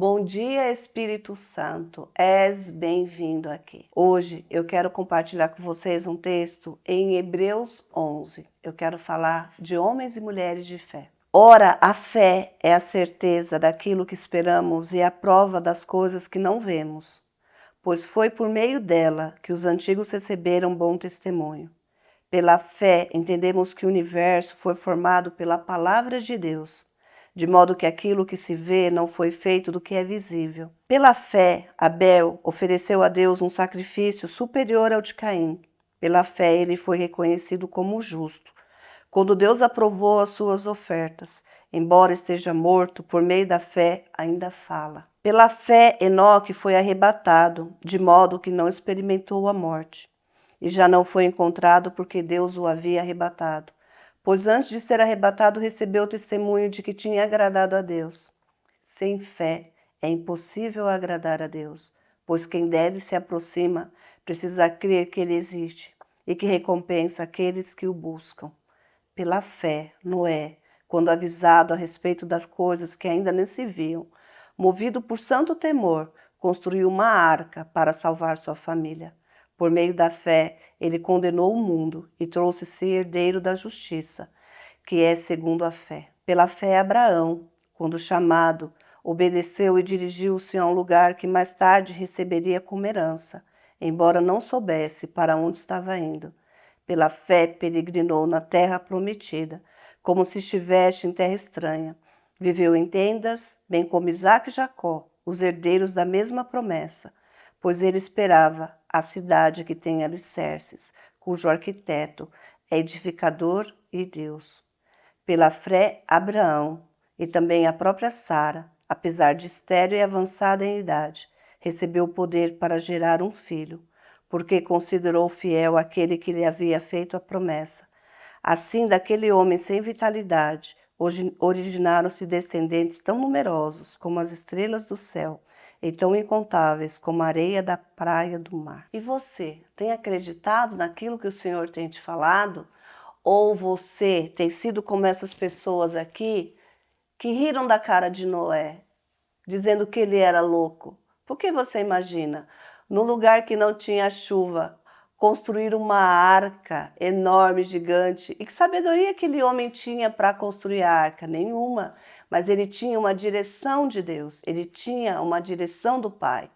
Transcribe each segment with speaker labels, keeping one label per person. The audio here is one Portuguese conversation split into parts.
Speaker 1: Bom dia, Espírito Santo, és bem-vindo aqui. Hoje eu quero compartilhar com vocês um texto em Hebreus 11. Eu quero falar de homens e mulheres de fé. Ora, a fé é a certeza daquilo que esperamos e a prova das coisas que não vemos, pois foi por meio dela que os antigos receberam bom testemunho. Pela fé, entendemos que o universo foi formado pela palavra de Deus, de modo que aquilo que se vê não foi feito do que é visível. Pela fé, Abel ofereceu a Deus um sacrifício superior ao de Caim. Pela fé, ele foi reconhecido como justo, quando Deus aprovou as suas ofertas. Embora esteja morto, por meio da fé, ainda fala. Pela fé, Enoque foi arrebatado, de modo que não experimentou a morte. E já não foi encontrado porque Deus o havia arrebatado. Pois antes de ser arrebatado, recebeu o testemunho de que tinha agradado a Deus. Sem fé é impossível agradar a Deus, pois quem dele se aproxima precisa crer que ele existe e que recompensa aqueles que o buscam. Pela fé, Noé, quando avisado a respeito das coisas que ainda nem se viam, movido por santo temor, construiu uma arca para salvar sua família. Por meio da fé, ele condenou o mundo e trouxe-se herdeiro da justiça, que é segundo a fé. Pela fé, Abraão, quando chamado, obedeceu e dirigiu-se a um lugar que mais tarde receberia como herança, embora não soubesse para onde estava indo. Pela fé, peregrinou na terra prometida, como se estivesse em terra estranha. Viveu em tendas, bem como Isaque e Jacó, os herdeiros da mesma promessa, pois ele esperava a cidade que tem alicerces, cujo arquiteto é edificador e Deus. Pela fé, Abraão e também a própria Sara, apesar de estéril e avançada em idade, recebeu o poder para gerar um filho, porque considerou fiel aquele que lhe havia feito a promessa. Assim, daquele homem sem vitalidade, originaram-se descendentes tão numerosos como as estrelas do céu e tão incontáveis como a areia da praia do mar. E você, tem acreditado naquilo que o Senhor tem te falado? Ou você tem sido como essas pessoas aqui que riram da cara de Noé, dizendo que ele era louco? Por que você imagina, no lugar que não tinha chuva, construir uma arca enorme, gigante? E que sabedoria aquele homem tinha para construir a arca? Nenhuma. Mas ele tinha uma direção de Deus, ele tinha uma direção do Pai.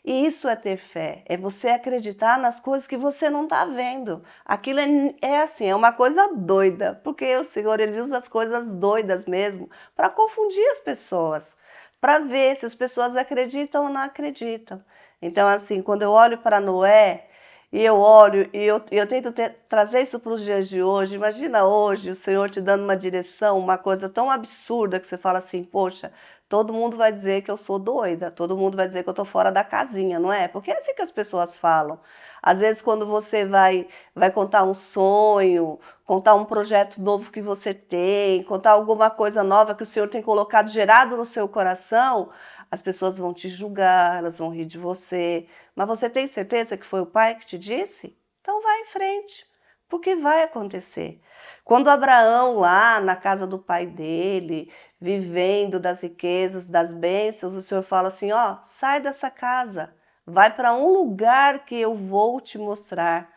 Speaker 1: E isso é ter fé, é você acreditar nas coisas que você não está vendo. Aquilo é assim, é uma coisa doida, porque o Senhor ele usa as coisas doidas mesmo para confundir as pessoas, para ver se as pessoas acreditam ou não acreditam. Então, assim, quando eu olho para Noé, e eu olho e eu tento trazer isso para os dias de hoje. Imagina hoje o Senhor te dando uma direção, uma coisa tão absurda que você fala assim, poxa, todo mundo vai dizer que eu sou doida, todo mundo vai dizer que eu estou fora da casinha, não é? Porque é assim que as pessoas falam. Às vezes, quando você vai contar um sonho, contar um projeto novo que você tem, contar alguma coisa nova que o Senhor tem colocado, gerado no seu coração, as pessoas vão te julgar, elas vão rir de você. Mas você tem certeza que foi o Pai que te disse? Então vai em frente, porque vai acontecer. Quando Abraão, lá na casa do pai dele, vivendo das riquezas, das bênçãos, o Senhor fala assim, ó, sai dessa casa, vai para um lugar que eu vou te mostrar.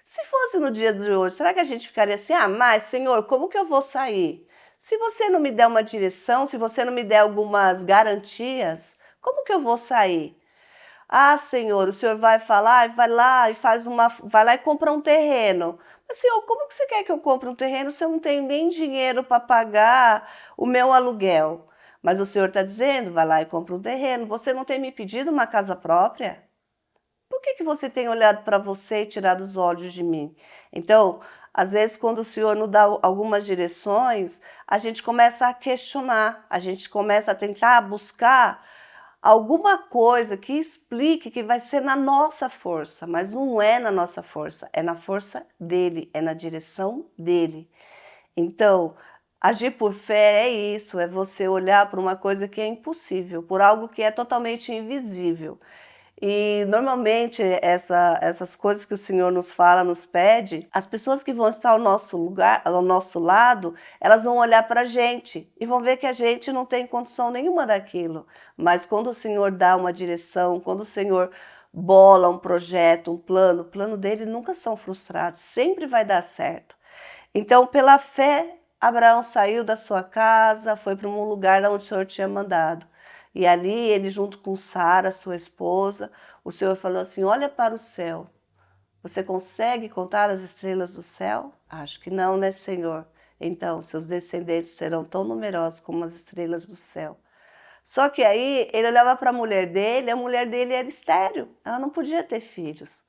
Speaker 1: Se fosse no dia de hoje, será que a gente ficaria assim, ah, mas Senhor, como que eu vou sair? Se você não me der uma direção, se você não me der algumas garantias, como que eu vou sair? Ah, Senhor, o Senhor vai falar, vai lá e vai lá e compra um terreno. Mas, Senhor, como que você quer que eu compre um terreno se eu não tenho nem dinheiro para pagar o meu aluguel? Mas o Senhor está dizendo, vai lá e compra um terreno. Você não tem me pedido uma casa própria? Por que você tem olhado para você e tirado os olhos de mim? Então, às vezes, quando o Senhor nos dá algumas direções, a gente começa a questionar, a gente começa a tentar buscar alguma coisa que explique que vai ser na nossa força, mas não é na nossa força, é na força dele, é na direção dele. Então, agir por fé é isso, é você olhar para uma coisa que é impossível, por algo que é totalmente invisível. E normalmente essas coisas que o Senhor nos fala, nos pede, as pessoas que vão estar ao nosso lugar, ao nosso lado, elas vão olhar para a gente e vão ver que a gente não tem condição nenhuma daquilo. Mas quando o Senhor dá uma direção, quando o Senhor bola um projeto, um plano, o plano dele nunca são frustrados, sempre vai dar certo. Então, pela fé, Abraão saiu da sua casa, foi para um lugar onde o Senhor tinha mandado. E ali, ele junto com Sara, sua esposa, o Senhor falou assim, olha para o céu. Você consegue contar as estrelas do céu? Acho que não, né, Senhor? Então, seus descendentes serão tão numerosos como as estrelas do céu. Só que aí, ele olhava para a mulher dele era estéril. Ela não podia ter filhos.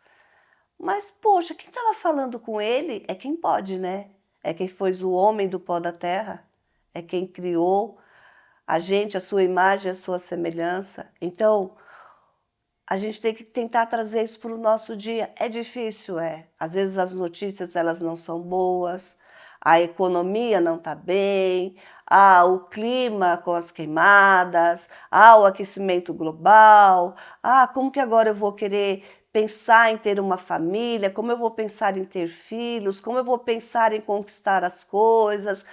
Speaker 1: Mas, poxa, quem estava falando com ele é quem pode, né? É quem foi o homem do pó da terra, é quem criou a gente, a sua imagem, a sua semelhança. Então, a gente tem que tentar trazer isso para o nosso dia. É difícil, é. Às vezes as notícias elas não são boas, a economia não está bem, o clima com as queimadas, o aquecimento global, como que agora eu vou querer pensar em ter uma família, como eu vou pensar em ter filhos, como eu vou pensar em conquistar as coisas,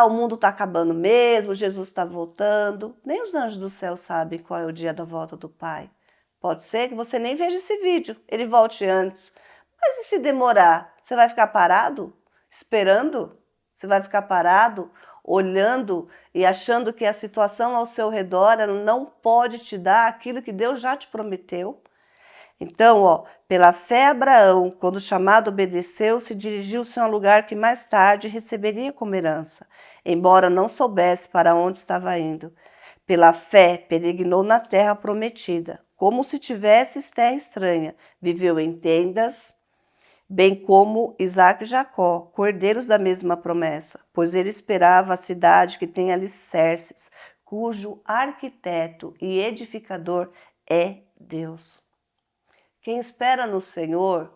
Speaker 1: o mundo está acabando mesmo, Jesus está voltando. Nem os anjos do céu sabem qual é o dia da volta do Pai. Pode ser que você nem veja esse vídeo, ele volte antes. Mas e se demorar? Você vai ficar parado? Esperando? Você vai ficar parado, olhando e achando que a situação ao seu redor não pode te dar aquilo que Deus já te prometeu? Então, pela fé Abraão, quando chamado obedeceu, se dirigiu-se a um lugar que mais tarde receberia como herança, embora não soubesse para onde estava indo. Pela fé, peregrinou na terra prometida, como se tivesse terra estranha. Viveu em tendas, bem como Isaque e Jacó, cordeiros da mesma promessa, pois ele esperava a cidade que tem alicerces, cujo arquiteto e edificador é Deus. Quem espera no Senhor,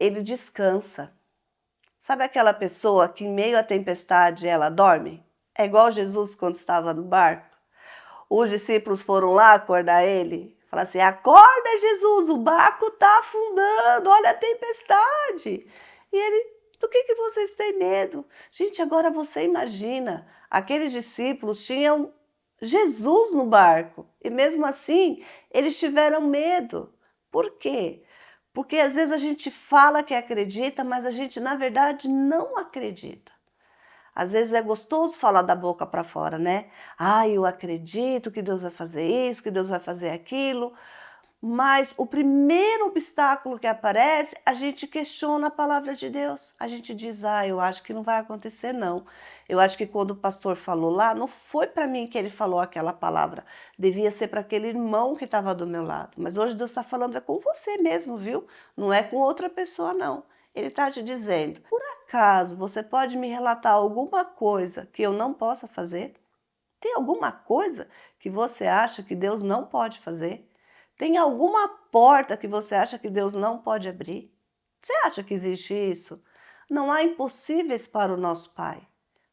Speaker 1: ele descansa. Sabe aquela pessoa que em meio à tempestade ela dorme? É igual Jesus quando estava no barco. Os discípulos foram lá acordar ele. Falaram assim, acorda Jesus, o barco está afundando, olha a tempestade. E ele, do que vocês têm medo? Gente, agora você imagina, aqueles discípulos tinham Jesus no barco. E mesmo assim, eles tiveram medo. Por quê? Porque às vezes a gente fala que acredita, mas a gente na verdade não acredita. Às vezes é gostoso falar da boca para fora, né? Eu acredito que Deus vai fazer isso, que Deus vai fazer aquilo. Mas o primeiro obstáculo que aparece, a gente questiona a palavra de Deus. A gente diz, eu acho que não vai acontecer não. Eu acho que quando o pastor falou lá, não foi para mim que ele falou aquela palavra. Devia ser para aquele irmão que estava do meu lado. Mas hoje Deus está falando com você mesmo, viu? Não é com outra pessoa não. Ele está te dizendo, por acaso você pode me relatar alguma coisa que eu não possa fazer? Tem alguma coisa que você acha que Deus não pode fazer? Tem alguma porta que você acha que Deus não pode abrir? Você acha que existe isso? Não há impossíveis para o nosso Pai.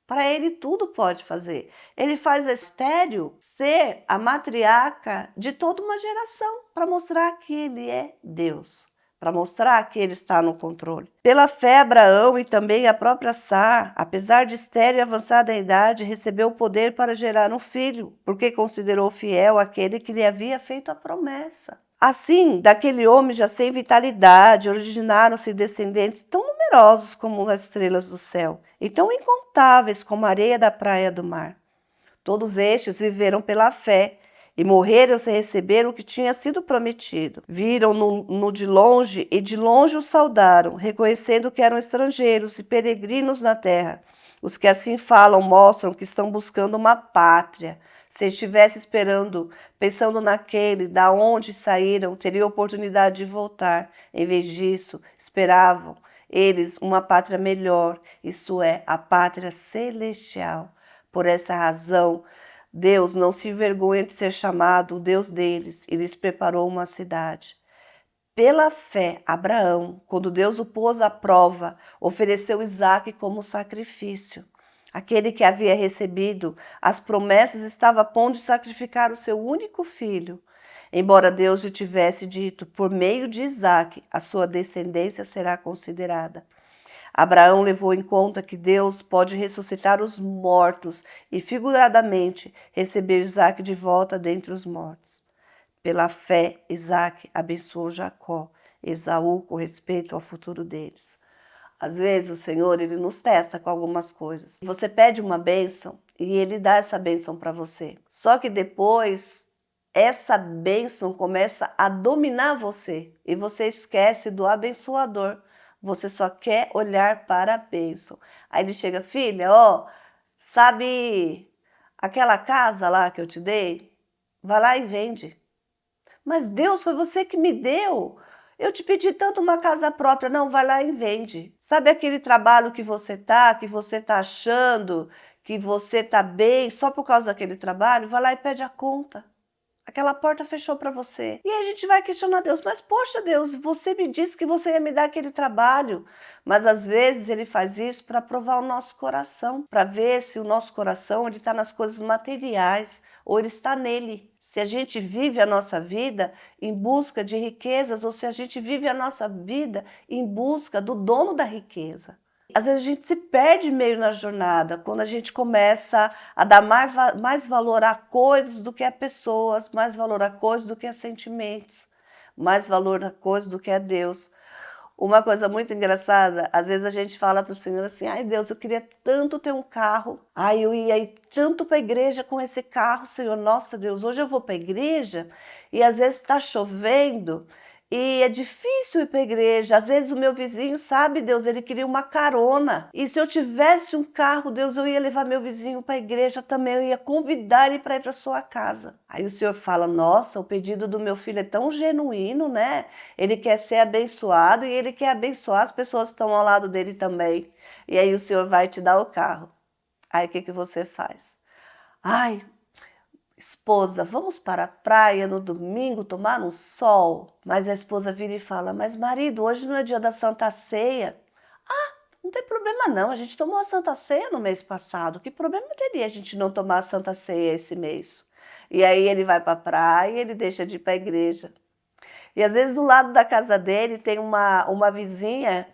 Speaker 1: Para Ele tudo pode fazer. Ele faz a estéril ser a matriarca de toda uma geração para mostrar que Ele é Deus, para mostrar que Ele está no controle. Pela fé, Abraão e também a própria Sara, apesar de estéril e avançada em idade, recebeu o poder para gerar um filho, porque considerou fiel aquele que lhe havia feito a promessa. Assim, daquele homem já sem vitalidade, originaram-se descendentes tão numerosos como as estrelas do céu, e tão incontáveis como a areia da praia do mar. Todos estes viveram pela fé, e morreram sem receber o que tinha sido prometido. Viram-no de longe e de longe o saudaram, reconhecendo que eram estrangeiros e peregrinos na terra. Os que assim falam mostram que estão buscando uma pátria. Se estivesse esperando, pensando naquele da onde saíram, teriam oportunidade de voltar. Em vez disso, esperavam eles uma pátria melhor, isto é, a pátria celestial. Por essa razão, Deus não se envergonha de ser chamado o Deus deles e lhes preparou uma cidade. Pela fé, Abraão, quando Deus o pôs à prova, ofereceu Isaque como sacrifício. Aquele que havia recebido as promessas estava a ponto de sacrificar o seu único filho. Embora Deus lhe tivesse dito, por meio de Isaque, a sua descendência será considerada. Abraão levou em conta que Deus pode ressuscitar os mortos e, figuradamente, receber Isaque de volta dentre os mortos. Pela fé, Isaque abençoou Jacó, Esaú, com respeito ao futuro deles. Às vezes o Senhor, Ele nos testa com algumas coisas. Você pede uma bênção e Ele dá essa bênção para você. Só que depois, essa bênção começa a dominar você e você esquece do abençoador. Você só quer olhar para a bênção. Aí Ele chega, filha, ó, sabe aquela casa lá que eu te dei? Vai lá e vende. Mas Deus, foi você que me deu. Eu te pedi tanto uma casa própria. Não, vai lá e vende. Sabe aquele trabalho que você tá achando que você tá bem só por causa daquele trabalho? Vai lá e pede a conta. Aquela porta fechou para você. E aí a gente vai questionar Deus. Mas poxa Deus, você me disse que você ia me dar aquele trabalho. Mas às vezes Ele faz isso para provar o nosso coração. Para ver se o nosso coração está nas coisas materiais ou ele está nele. Se a gente vive a nossa vida em busca de riquezas ou se a gente vive a nossa vida em busca do dono da riqueza. Às vezes a gente se perde meio na jornada, quando a gente começa a dar mais valor a coisas do que a pessoas, mais valor a coisas do que a sentimentos, mais valor a coisas do que a Deus. Uma coisa muito engraçada, às vezes a gente fala para o Senhor assim, ai Deus, eu queria tanto ter um carro, ai eu ia ir tanto para a igreja com esse carro, Senhor, nossa Deus, hoje eu vou para a igreja e às vezes está chovendo e é difícil ir para a igreja, às vezes o meu vizinho, sabe Deus, ele queria uma carona e se eu tivesse um carro, Deus, eu ia levar meu vizinho para a igreja também, eu ia convidar ele para ir para sua casa. Aí o Senhor fala, nossa, o pedido do meu filho é tão genuíno, né? Ele quer ser abençoado e ele quer abençoar as pessoas que estão ao lado dele também. E aí o Senhor vai te dar o carro. Aí o que você faz? Ai, esposa, vamos para a praia no domingo tomar um sol? Mas a esposa vira e fala, mas marido, hoje não é dia da Santa Ceia. Ah, não tem problema não, a gente tomou a Santa Ceia no mês passado. Que problema teria a gente não tomar a Santa Ceia esse mês? E aí ele vai para a praia e ele deixa de ir para a igreja. E às vezes do lado da casa dele tem uma vizinha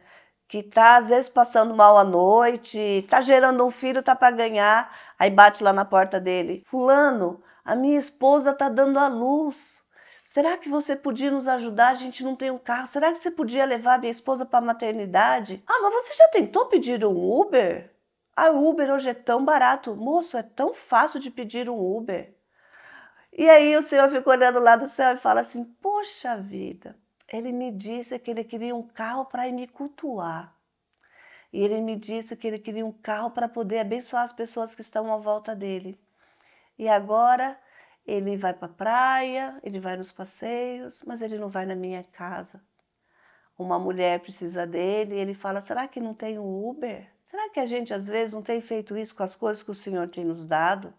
Speaker 1: que tá às vezes passando mal à noite, tá gerando um filho, tá para ganhar, aí bate lá na porta dele. Fulano, a minha esposa tá dando à luz. Será que você podia nos ajudar? A gente não tem um carro. Será que você podia levar a minha esposa para a maternidade? Ah, mas você já tentou pedir um Uber? Ah, o Uber hoje é tão barato. Moço, é tão fácil de pedir um Uber. E aí o Senhor fica olhando lá do céu e fala assim, poxa vida, ele me disse que ele queria um carro para ir me cultuar. E ele me disse que ele queria um carro para poder abençoar as pessoas que estão à volta dele. E agora ele vai para a praia, ele vai nos passeios, mas ele não vai na minha casa. Uma mulher precisa dele e ele fala, será que não tem um Uber? Será que a gente às vezes não tem feito isso com as coisas que o Senhor tem nos dado?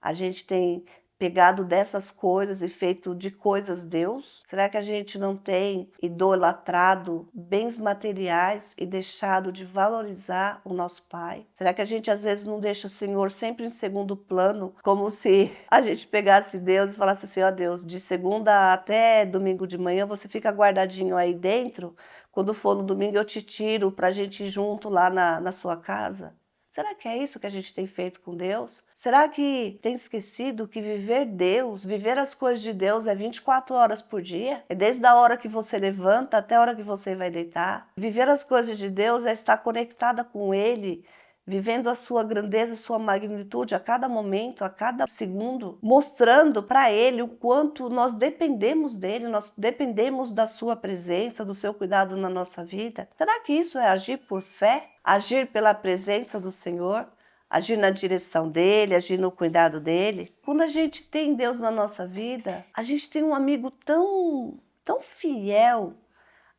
Speaker 1: A gente tem pegado dessas coisas e feito de coisas Deus? Será que a gente não tem idolatrado bens materiais e deixado de valorizar o nosso Pai? Será que a gente às vezes não deixa o Senhor sempre em segundo plano, como se a gente pegasse Deus e falasse assim, ó Deus, de segunda até domingo de manhã você fica guardadinho aí dentro, quando for no domingo eu te tiro para a gente ir junto lá na sua casa? Será que é isso que a gente tem feito com Deus? Será que tem esquecido que viver Deus, viver as coisas de Deus é 24 horas por dia? É desde a hora que você levanta até a hora que você vai deitar. Viver as coisas de Deus é estar conectada com Ele, vivendo a sua grandeza, a sua magnitude a cada momento, a cada segundo, mostrando para Ele o quanto nós dependemos dEle, nós dependemos da sua presença, do seu cuidado na nossa vida. Será que isso é agir por fé? Agir pela presença do Senhor? Agir na direção dEle, agir no cuidado dEle? Quando a gente tem Deus na nossa vida, a gente tem um amigo tão fiel,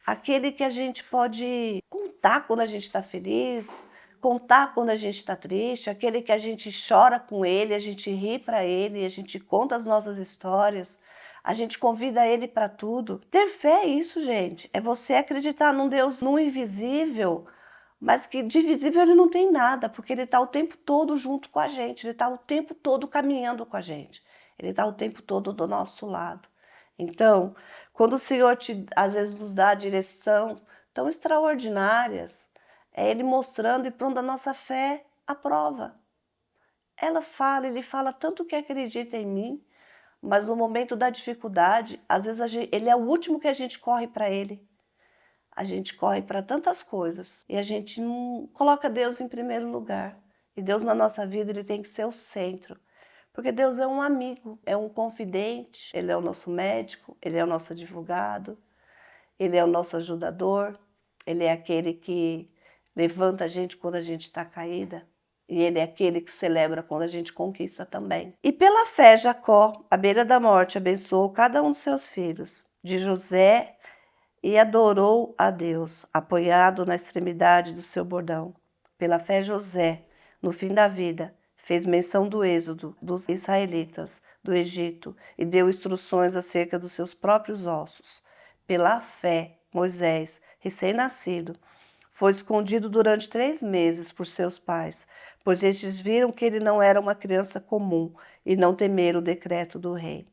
Speaker 1: aquele que a gente pode contar quando a gente está feliz, contar quando a gente está triste, aquele que a gente chora com ele, a gente ri para ele, a gente conta as nossas histórias, a gente convida ele para tudo. Ter fé é isso, gente. É você acreditar num Deus, num invisível, mas que de visível ele não tem nada, porque ele está o tempo todo junto com a gente, ele está o tempo todo caminhando com a gente, ele está o tempo todo do nosso lado. Então, quando o Senhor às vezes nos dá a direção tão extraordinárias, é Ele mostrando e pondo a nossa fé à prova. Ele fala tanto que acredita em mim, mas no momento da dificuldade, às vezes Ele é o último que a gente corre para Ele. A gente corre para tantas coisas e a gente não coloca Deus em primeiro lugar. E Deus na nossa vida, Ele tem que ser o centro. Porque Deus é um amigo, é um confidente, Ele é o nosso médico, Ele é o nosso advogado, Ele é o nosso ajudador, Ele é aquele que levanta a gente quando a gente está caída. E Ele é aquele que celebra quando a gente conquista também. E pela fé, Jacó, à beira da morte, abençoou cada um dos seus filhos, de José, e adorou a Deus, apoiado na extremidade do seu bordão. Pela fé, José, no fim da vida, fez menção do êxodo dos israelitas do Egito e deu instruções acerca dos seus próprios ossos. Pela fé, Moisés, recém-nascido, foi escondido durante 3 meses por seus pais, pois estes viram que ele não era uma criança comum e não temeram o decreto do rei.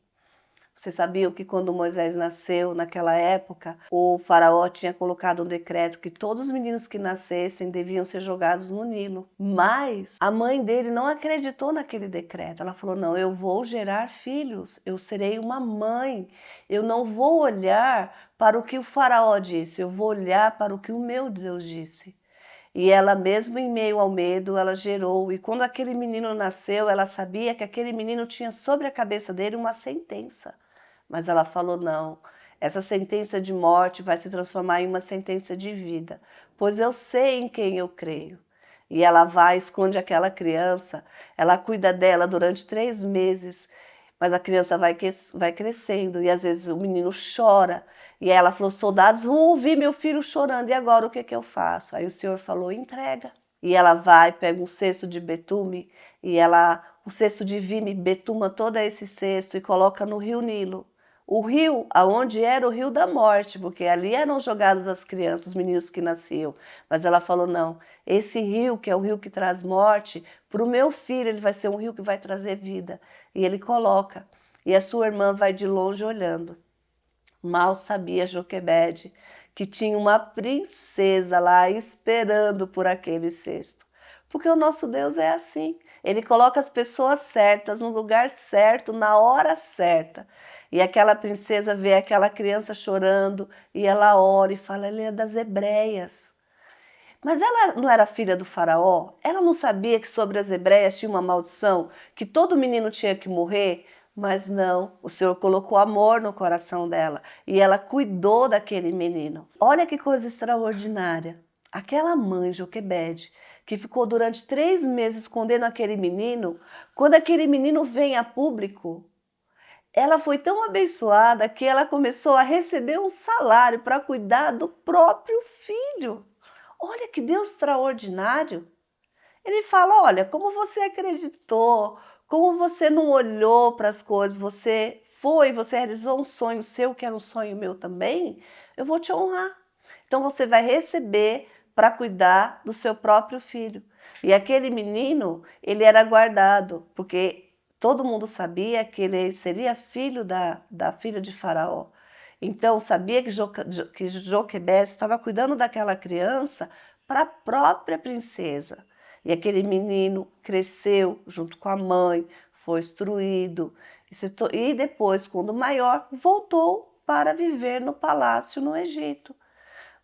Speaker 1: Você sabia que quando Moisés nasceu, naquela época, o faraó tinha colocado um decreto que todos os meninos que nascessem deviam ser jogados no Nilo. Mas a mãe dele não acreditou naquele decreto. Ela falou, não, eu vou gerar filhos, eu serei uma mãe. Eu não vou olhar para o que o faraó disse, eu vou olhar para o que o meu Deus disse. E ela, mesmo em meio ao medo, ela gerou. E quando aquele menino nasceu, ela sabia que aquele menino tinha sobre a cabeça dele uma sentença. Mas ela falou, não, essa sentença de morte vai se transformar em uma sentença de vida, pois eu sei em quem eu creio. E ela vai, esconde aquela criança, ela cuida dela durante 3 meses, mas a criança vai crescendo e às vezes o menino chora. E ela falou, soldados vão ouvir meu filho chorando, e agora o que que eu faço? Aí o Senhor falou, entrega. E ela vai, pega um cesto de betume, o cesto de vime betuma todo esse cesto e coloca no rio Nilo. O rio, aonde era o rio da morte, porque ali eram jogadas as crianças, os meninos que nasciam. Mas ela falou, não, esse rio, que é o rio que traz morte, para o meu filho ele vai ser um rio que vai trazer vida. E ele coloca, e a sua irmã vai de longe olhando. Mal sabia Joquebede que tinha uma princesa lá esperando por aquele cesto. Porque o nosso Deus é assim. Ele coloca as pessoas certas no lugar certo, na hora certa. E aquela princesa vê aquela criança chorando e ela ora e fala, ela é das hebreias. Mas ela não era filha do faraó? Ela não sabia que sobre as hebreias tinha uma maldição, que todo menino tinha que morrer? Mas não, o Senhor colocou amor no coração dela e ela cuidou daquele menino. Olha que coisa extraordinária. Aquela mãe, Joquebede, que ficou durante 3 meses escondendo aquele menino, quando aquele menino vem a público, ela foi tão abençoada que ela começou a receber um salário para cuidar do próprio filho. Olha que Deus extraordinário. Ele fala, olha, como você acreditou, como você não olhou para as coisas, você realizou um sonho seu, que era um sonho meu também, eu vou te honrar. Então você vai receber para cuidar do seu próprio filho. E aquele menino, ele era guardado, porque todo mundo sabia que ele seria filho da filha de Faraó. Então, sabia que Joquebede estava cuidando daquela criança para a própria princesa. E aquele menino cresceu junto com a mãe, foi instruído, e depois, quando maior, voltou para viver no palácio no Egito.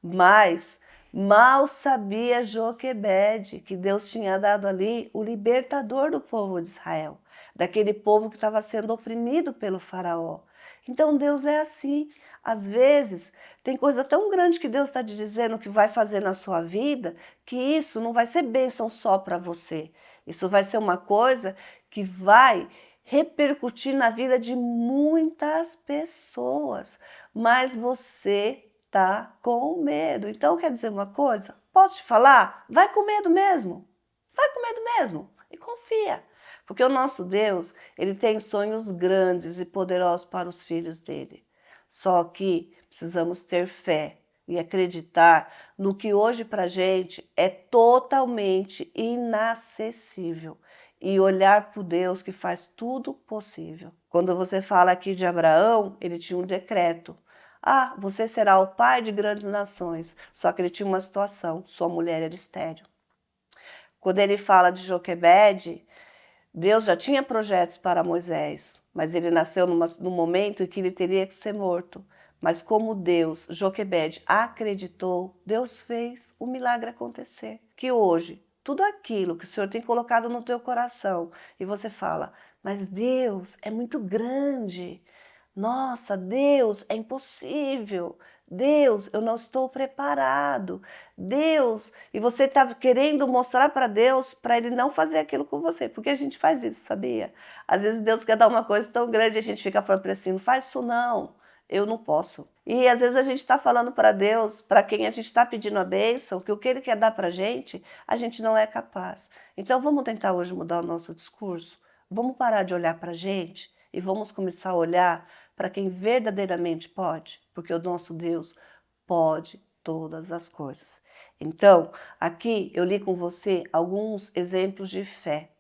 Speaker 1: Mas mal sabia Joquebede que Deus tinha dado ali o libertador do povo de Israel, daquele povo que estava sendo oprimido pelo faraó. Então Deus é assim. Às vezes tem coisa tão grande que Deus está te dizendo que vai fazer na sua vida, que isso não vai ser bênção só para você. Isso vai ser uma coisa que vai repercutir na vida de muitas pessoas. Mas você tá com medo. Então, quer dizer uma coisa? Posso te falar? Vai com medo mesmo. Vai com medo mesmo. E confia. Porque o nosso Deus, ele tem sonhos grandes e poderosos para os filhos dele. Só que precisamos ter fé e acreditar no que hoje para a gente é totalmente inacessível. e olhar para o Deus que faz tudo possível. Quando você fala aqui de Abraão, ele tinha um decreto. Ah, você será o pai de grandes nações. Só que ele tinha uma situação, sua mulher era estéril. Quando ele fala de Joquebede, Deus já tinha projetos para Moisés, mas ele nasceu num momento em que ele teria que ser morto. Mas como Deus, Joquebede, acreditou, Deus fez o milagre acontecer. Que hoje, tudo aquilo que o Senhor tem colocado no teu coração, e você fala, mas Deus é muito grande. Nossa, Deus, é impossível. Deus, eu não estou preparado. Deus, e você está querendo mostrar para Deus, para Ele não fazer aquilo com você. Porque a gente faz isso, sabia? Às vezes Deus quer dar uma coisa tão grande e a gente fica falando para ele assim, não faz isso não, eu não posso. E às vezes a gente está falando para Deus, para quem a gente está pedindo a bênção, que o que Ele quer dar para a gente não é capaz. Então vamos tentar hoje mudar o nosso discurso? Vamos parar de olhar para a gente e vamos começar a olhar para quem verdadeiramente pode, porque o nosso Deus pode todas as coisas. Então, aqui eu li com você alguns exemplos de fé,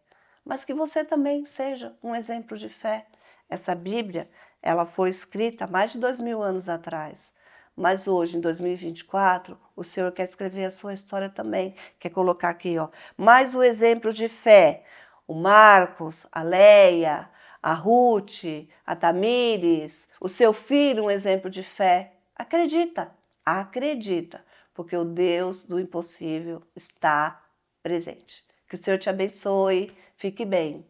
Speaker 1: mas que você também seja um exemplo de fé. Essa Bíblia, ela foi escrita há mais de 2000 anos atrás, mas hoje, em 2024, o Senhor quer escrever a sua história também, quer colocar aqui, ó, mais um exemplo de fé. O Marcos, a Leia, a Ruth, a Tamires, o seu filho, um exemplo de fé. Acredita, acredita, porque o Deus do impossível está presente. Que o Senhor te abençoe, fique bem.